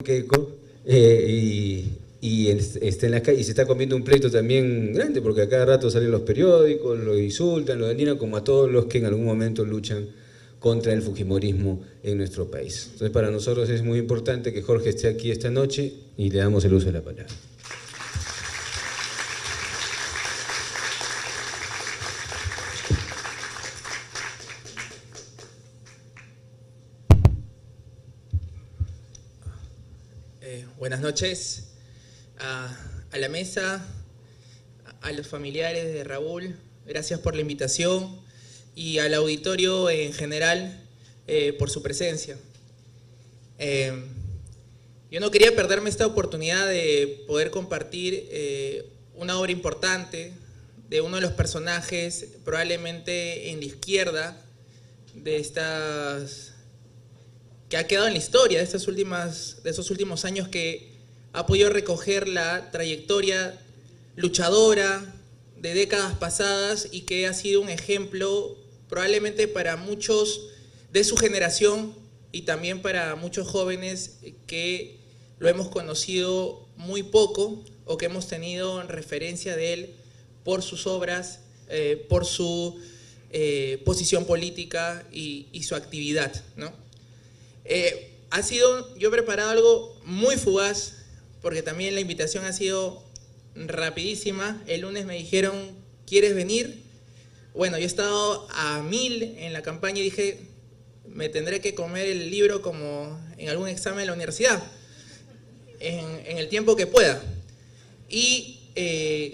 Keiko, está en la calle y se está comiendo un pleito también grande, porque a cada rato salen los periódicos, lo insultan, lo denigran, como a todos los que en algún momento luchan contra el fujimorismo en nuestro país. Entonces, para nosotros es muy importante que Jorge esté aquí esta noche y le damos el uso de la palabra. Buenas noches a la mesa, a los familiares de Raúl, gracias por la invitación y al auditorio en general por su presencia. Yo no quería perderme esta oportunidad de poder compartir una obra importante de uno de los personajes probablemente en la izquierda de estas... que ha quedado en la historia de estos últimos años, que ha podido recoger la trayectoria luchadora de décadas pasadas y que ha sido un ejemplo probablemente para muchos de su generación y también para muchos jóvenes que lo hemos conocido muy poco o que hemos tenido referencia de él por sus obras, por su posición política y su actividad, ¿no? Yo he preparado algo muy fugaz, porque también la invitación ha sido rapidísima. El lunes me dijeron, ¿quieres venir? Bueno, yo he estado a 1000 en la campaña y dije, me tendré que comer el libro como en algún examen de la universidad, en el tiempo que pueda. Y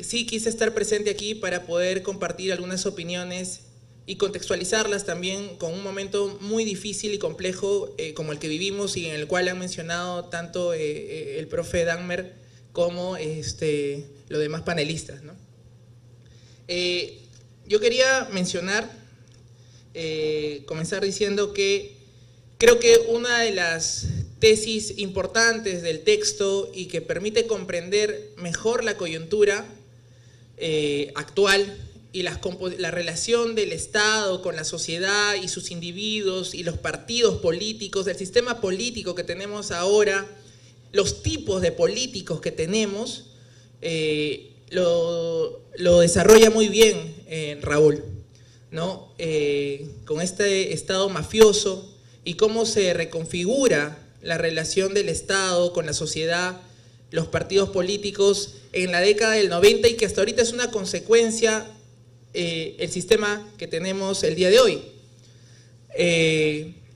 sí quise estar presente aquí para poder compartir algunas opiniones y contextualizarlas también con un momento muy difícil y complejo como el que vivimos y en el cual han mencionado tanto el profe Dahmer como los demás panelistas, ¿no? Yo quería comenzar diciendo que creo que una de las tesis importantes del texto y que permite comprender mejor la coyuntura actual y la relación del Estado con la sociedad y sus individuos y los partidos políticos, el sistema político que tenemos ahora, los tipos de políticos que tenemos, lo desarrolla muy bien Raúl, ¿no? Con este Estado mafioso y cómo se reconfigura la relación del Estado con la sociedad, los partidos políticos en la década del 90 y que hasta ahorita es una consecuencia el sistema que tenemos el día de hoy.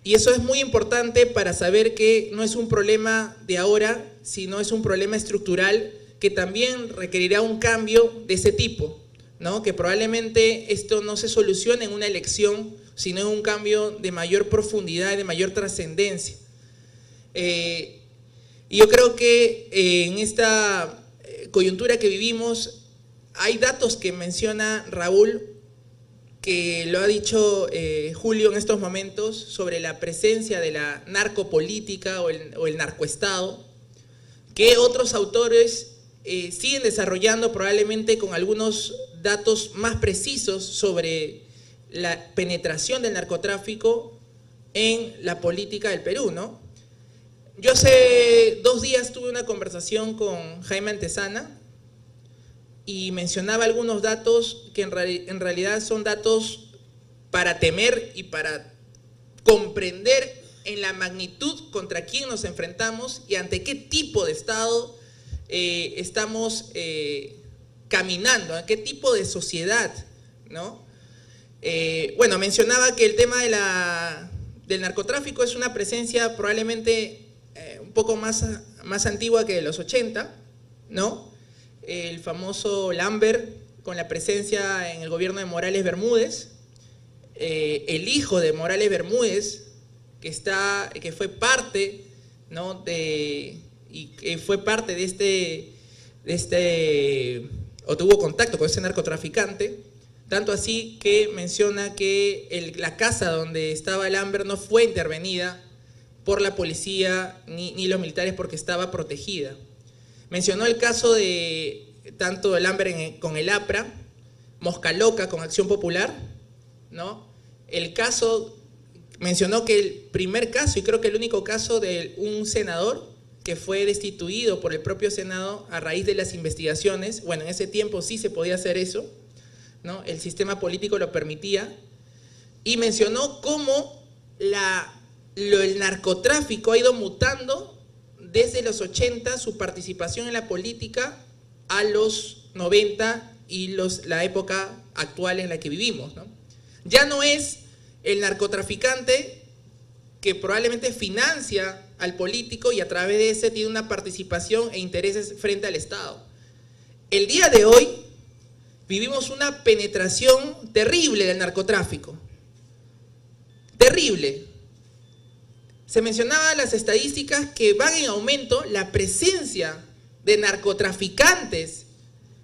Y eso es muy importante para saber que no es un problema de ahora, sino es un problema estructural que también requerirá un cambio de ese tipo, ¿no? Que probablemente esto no se solucione en una elección, sino en un cambio de mayor profundidad, de mayor trascendencia. Y yo creo que en esta coyuntura que vivimos, hay datos que menciona Raúl, que lo ha dicho Julio en estos momentos, sobre la presencia de la narcopolítica o el narcoestado, que otros autores siguen desarrollando probablemente con algunos datos más precisos sobre la penetración del narcotráfico en la política del Perú, ¿no? Yo hace 2 días tuve una conversación con Jaime Antezana, y mencionaba algunos datos que en realidad son datos para temer y para comprender en la magnitud contra quién nos enfrentamos y ante qué tipo de Estado estamos caminando, a qué tipo de sociedad, ¿no? Bueno, mencionaba que el tema del narcotráfico es una presencia probablemente un poco más antigua que de los 80, ¿no? El famoso Lambert, con la presencia en el gobierno de Morales Bermúdez, el hijo de Morales Bermúdez, que fue parte, ¿no? O tuvo contacto con este narcotraficante, tanto así que menciona que la casa donde estaba Lambert no fue intervenida por la policía ni los militares porque estaba protegida. Mencionó el caso de tanto el Lambert con el APRA, Mosca Loca con Acción Popular, ¿no? Mencionó que el primer caso, y creo que el único caso de un senador que fue destituido por el propio Senado a raíz de las investigaciones. Bueno, en ese tiempo sí se podía hacer eso, ¿no? El sistema político lo permitía. Y mencionó cómo el narcotráfico ha ido mutando desde los 80, su participación en la política, a los 90 y la época actual en la que vivimos, ¿no? Ya no es el narcotraficante que probablemente financia al político y a través de ese tiene una participación e intereses frente al Estado. El día de hoy vivimos una penetración terrible del narcotráfico. Terrible. Se mencionaba las estadísticas que van en aumento la presencia de narcotraficantes,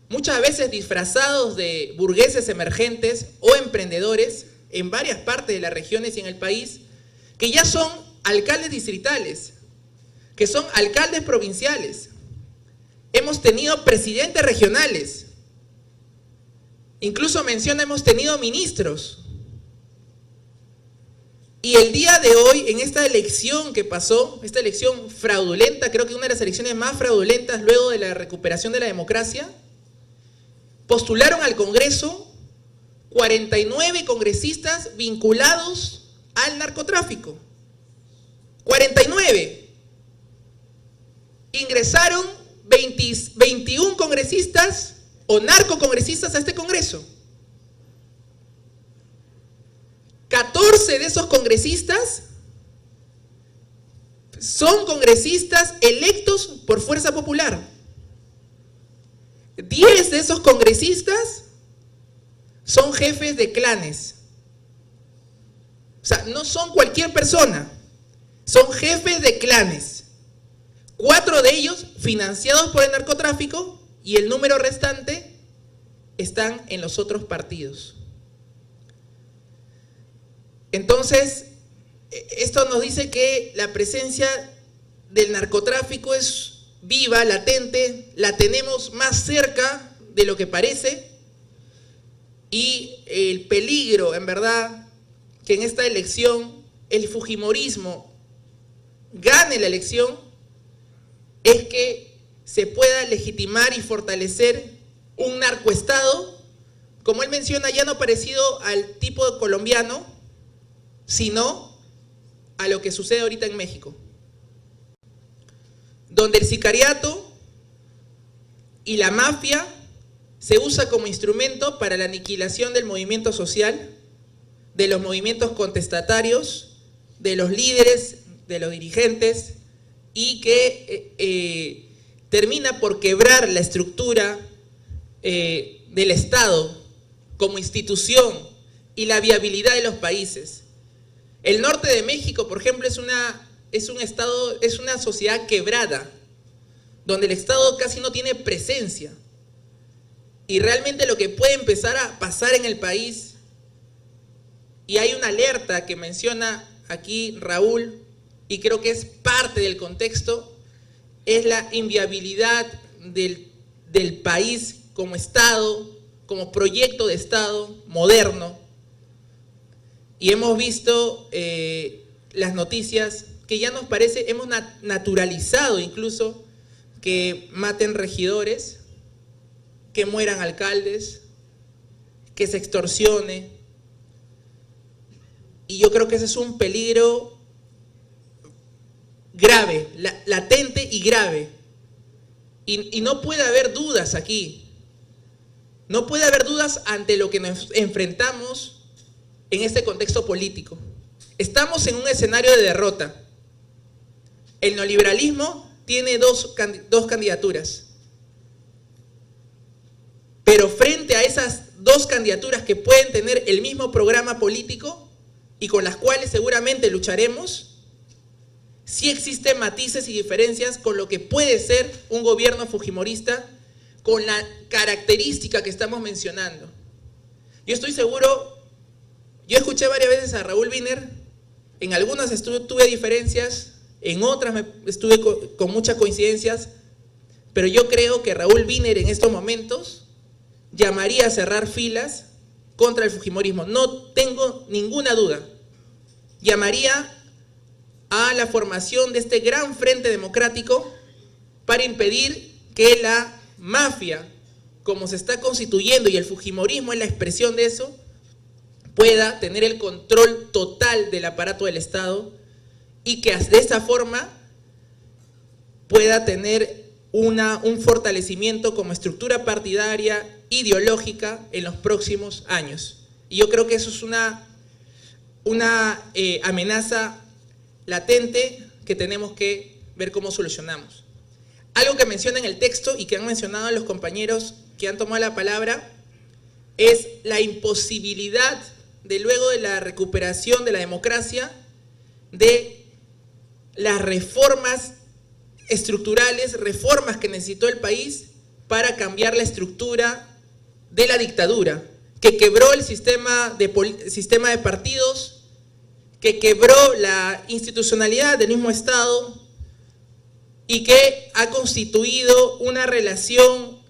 muchas veces disfrazados de burgueses emergentes o emprendedores en varias partes de las regiones y en el país, que ya son alcaldes distritales, que son alcaldes provinciales. Hemos tenido presidentes regionales. Incluso menciona, hemos tenido ministros. Y el día de hoy, en esta elección que pasó, esta elección fraudulenta, creo que una de las elecciones más fraudulentas luego de la recuperación de la democracia, postularon al Congreso 49 congresistas vinculados al narcotráfico. 49. Ingresaron 21 congresistas o narcocongresistas a este Congreso. 14 de esos congresistas son congresistas electos por fuerza popular. 10 de esos congresistas son jefes de clanes. O sea, no son cualquier persona, son jefes de clanes. 4 de ellos financiados por el narcotráfico y el número restante están en los otros partidos. Entonces, esto nos dice que la presencia del narcotráfico es viva, latente, la tenemos más cerca de lo que parece, y el peligro, en verdad, que en esta elección el fujimorismo gane la elección, es que se pueda legitimar y fortalecer un narcoestado, como él menciona, ya no parecido al tipo colombiano, sino a lo que sucede ahorita en México, donde el sicariato y la mafia se usa como instrumento para la aniquilación del movimiento social, de los movimientos contestatarios, de los líderes, de los dirigentes, y que termina por quebrar la estructura del Estado como institución y la viabilidad de los países. El norte de México, por ejemplo, es una sociedad quebrada, donde el Estado casi no tiene presencia. Y realmente lo que puede empezar a pasar en el país, y hay una alerta que menciona aquí Raúl, y creo que es parte del contexto, es la inviabilidad del país como Estado, como proyecto de Estado moderno. Y hemos visto las noticias que ya nos parece, hemos naturalizado incluso que maten regidores, que mueran alcaldes, que se extorsione. Y yo creo que ese es un peligro grave, latente y grave. Y no puede haber dudas aquí. No puede haber dudas ante lo que nos enfrentamos en este contexto político. Estamos en un escenario de derrota. El neoliberalismo tiene dos candidaturas. Pero frente a esas dos candidaturas que pueden tener el mismo programa político y con las cuales seguramente lucharemos, sí existen matices y diferencias con lo que puede ser un gobierno fujimorista con la característica que estamos mencionando. Yo estoy seguro. Yo escuché varias veces a Raúl Wiener, en algunas tuve diferencias, en otras estuve con muchas coincidencias, pero yo creo que Raúl Wiener en estos momentos llamaría a cerrar filas contra el fujimorismo. No tengo ninguna duda. Llamaría a la formación de este gran frente democrático para impedir que la mafia, como se está constituyendo, y el fujimorismo es la expresión de eso, pueda tener el control total del aparato del Estado y que de esa forma pueda tener un fortalecimiento como estructura partidaria, ideológica en los próximos años. Y yo creo que eso es una amenaza latente que tenemos que ver cómo solucionamos. Algo que menciona en el texto y que han mencionado los compañeros que han tomado la palabra es la imposibilidad de, luego de la recuperación de la democracia, de las reformas estructurales, reformas que necesitó el país para cambiar la estructura de la dictadura, que quebró el sistema de partidos, que quebró la institucionalidad del mismo Estado y que ha constituido una relación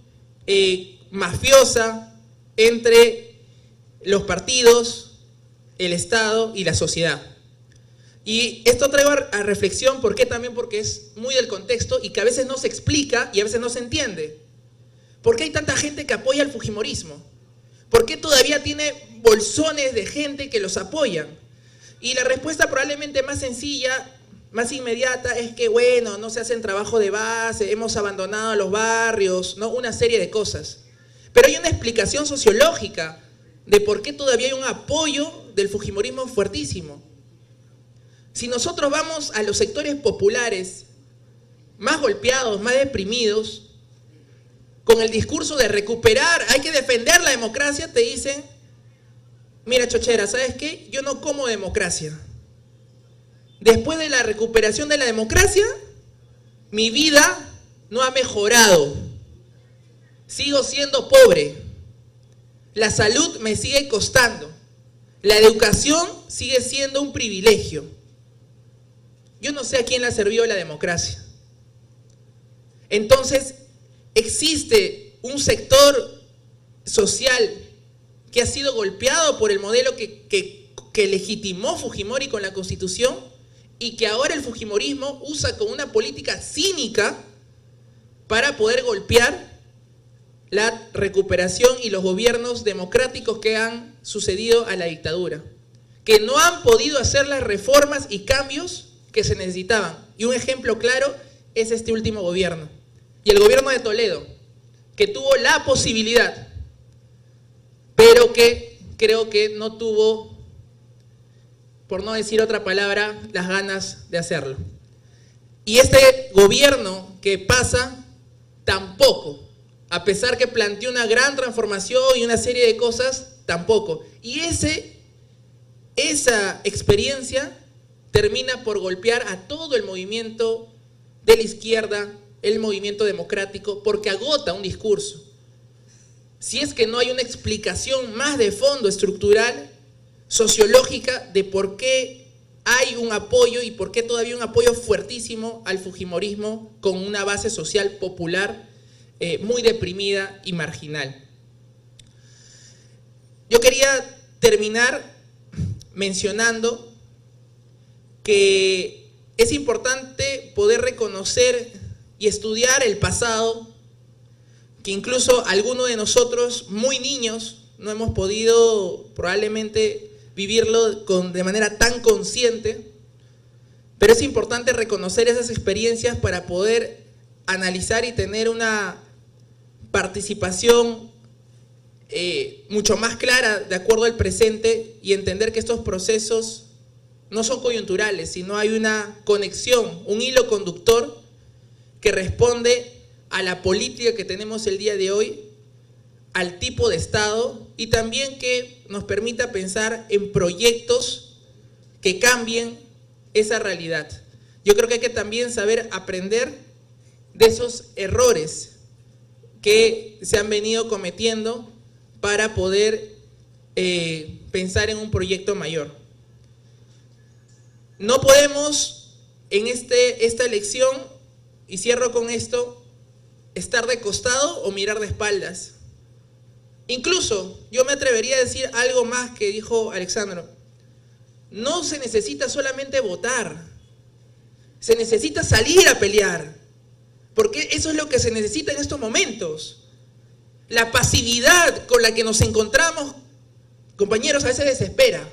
mafiosa entre los partidos, el Estado y la sociedad. Y esto traigo a reflexión, ¿por qué? También porque es muy del contexto y que a veces no se explica y a veces no se entiende. ¿Por qué hay tanta gente que apoya al fujimorismo? ¿Por qué todavía tiene bolsones de gente que los apoyan? Y la respuesta probablemente más sencilla, más inmediata, es que, bueno, no se hacen trabajo de base, hemos abandonado los barrios, ¿no? Una serie de cosas. Pero hay una explicación sociológica de por qué todavía hay un apoyo del fujimorismo fuertísimo. Si nosotros vamos a los sectores populares más golpeados, más deprimidos, con el discurso de recuperar, hay que defender la democracia, te dicen, mira chochera, ¿sabes qué? Yo no como democracia. Después de la recuperación de la democracia, mi vida no ha mejorado. Sigo siendo pobre. La salud me sigue costando. La educación sigue siendo un privilegio. Yo no sé a quién le ha servido la democracia. Entonces, existe un sector social que ha sido golpeado por el modelo que legitimó Fujimori con la Constitución y que ahora el fujimorismo usa como una política cínica para poder golpear la recuperación y los gobiernos democráticos que han sucedido a la dictadura, que no han podido hacer las reformas y cambios que se necesitaban. Y un ejemplo claro es este último gobierno. Y el gobierno de Toledo, que tuvo la posibilidad, pero que creo que no tuvo, por no decir otra palabra, las ganas de hacerlo. Y este gobierno que pasa, tampoco, a pesar que planteó una gran transformación y una serie de cosas, tampoco. Y esa experiencia termina por golpear a todo el movimiento de la izquierda, el movimiento democrático, porque agota un discurso. Si es que no hay una explicación más de fondo, estructural, sociológica, de por qué hay un apoyo y por qué todavía un apoyo fuertísimo al fujimorismo con una base social popular muy deprimida y marginal. Yo quería terminar mencionando que es importante poder reconocer y estudiar el pasado, que incluso algunos de nosotros, muy niños, no hemos podido probablemente vivirlo de manera tan consciente, pero es importante reconocer esas experiencias para poder analizar y tener una participación mucho más clara de acuerdo al presente y entender que estos procesos no son coyunturales, sino hay una conexión, un hilo conductor que responde a la política que tenemos el día de hoy, al tipo de Estado y también que nos permita pensar en proyectos que cambien esa realidad. Yo creo que hay que también saber aprender de esos errores que se han venido cometiendo para poder pensar en un proyecto mayor. No podemos en esta elección, y cierro con esto, estar de costado o mirar de espaldas. Incluso yo me atrevería a decir algo más que dijo Alexandro. No se necesita solamente votar, se necesita salir a pelear. porque eso es lo que se necesita en estos momentos. La pasividad con la que nos encontramos, compañeros, a veces desespera.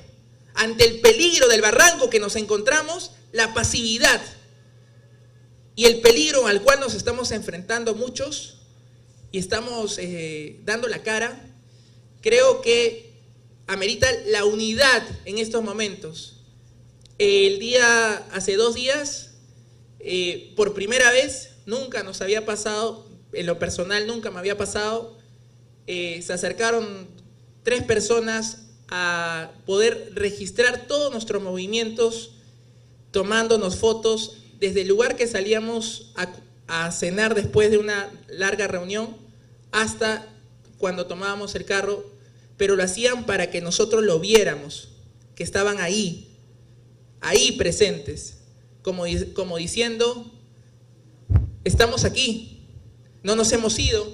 Ante el peligro del barranco que nos encontramos, la pasividad y el peligro al cual nos estamos enfrentando muchos y estamos dando la cara, creo que amerita la unidad en estos momentos. Hace 2 días, por primera vez, nunca nos había pasado, en lo personal nunca me había pasado, se acercaron 3 personas a poder registrar todos nuestros movimientos, tomándonos fotos desde el lugar que salíamos a cenar después de una larga reunión hasta cuando tomábamos el carro, pero lo hacían para que nosotros lo viéramos, que estaban ahí presentes, como diciendo, estamos aquí, no nos hemos ido,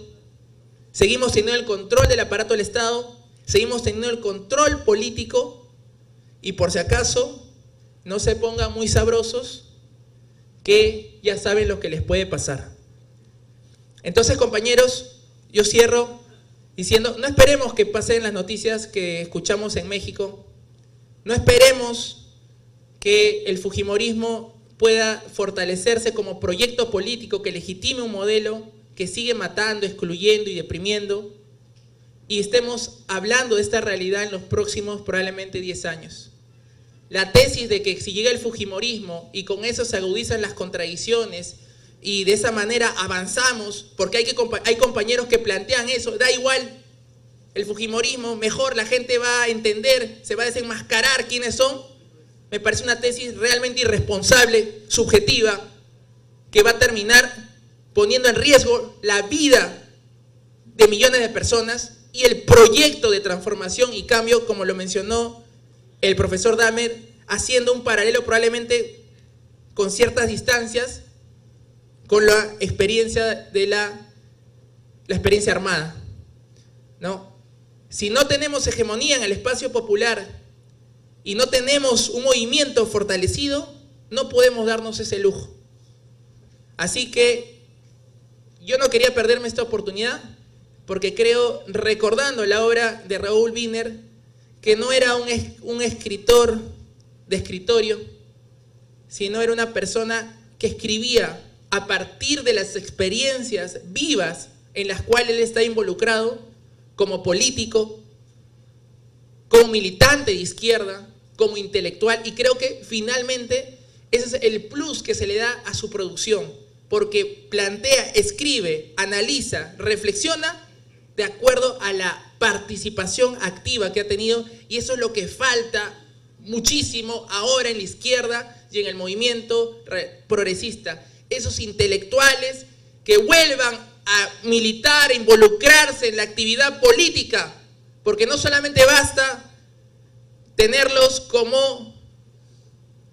seguimos teniendo el control del aparato del Estado, seguimos teniendo el control político y por si acaso no se pongan muy sabrosos que ya saben lo que les puede pasar. Entonces, compañeros, yo cierro diciendo, no esperemos que pasen las noticias que escuchamos en México, no esperemos que el fujimorismo pueda fortalecerse como proyecto político que legitime un modelo que sigue matando, excluyendo y deprimiendo, y estemos hablando de esta realidad en los próximos probablemente 10 años. La tesis de que si llega el fujimorismo y con eso se agudizan las contradicciones y de esa manera avanzamos, porque hay compañeros que plantean eso, da igual el fujimorismo, mejor la gente va a entender, se va a desenmascarar quiénes son, me parece una tesis realmente irresponsable, subjetiva, que va a terminar poniendo en riesgo la vida de millones de personas y el proyecto de transformación y cambio, como lo mencionó el profesor Damer, haciendo un paralelo probablemente con ciertas distancias con la experiencia de la experiencia armada, ¿no? Si no tenemos hegemonía en el espacio popular y no tenemos un movimiento fortalecido, no podemos darnos ese lujo. Así que yo no quería perderme esta oportunidad porque creo, recordando la obra de Raúl Wiener, que no era un escritor de escritorio, sino era una persona que escribía a partir de las experiencias vivas en las cuales él está involucrado como político, como militante de izquierda, como intelectual, y creo que finalmente ese es el plus que se le da a su producción, porque plantea, escribe, analiza, reflexiona de acuerdo a la participación activa que ha tenido, y eso es lo que falta muchísimo ahora en la izquierda y en el movimiento progresista. Esos intelectuales que vuelvan a militar, a involucrarse en la actividad política, porque no solamente basta tenerlos como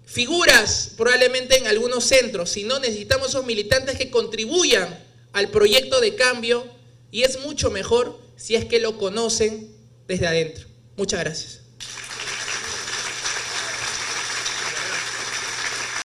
figuras probablemente en algunos centros, sino necesitamos esos militantes que contribuyan al proyecto de cambio, y es mucho mejor si es que lo conocen desde adentro. Muchas gracias.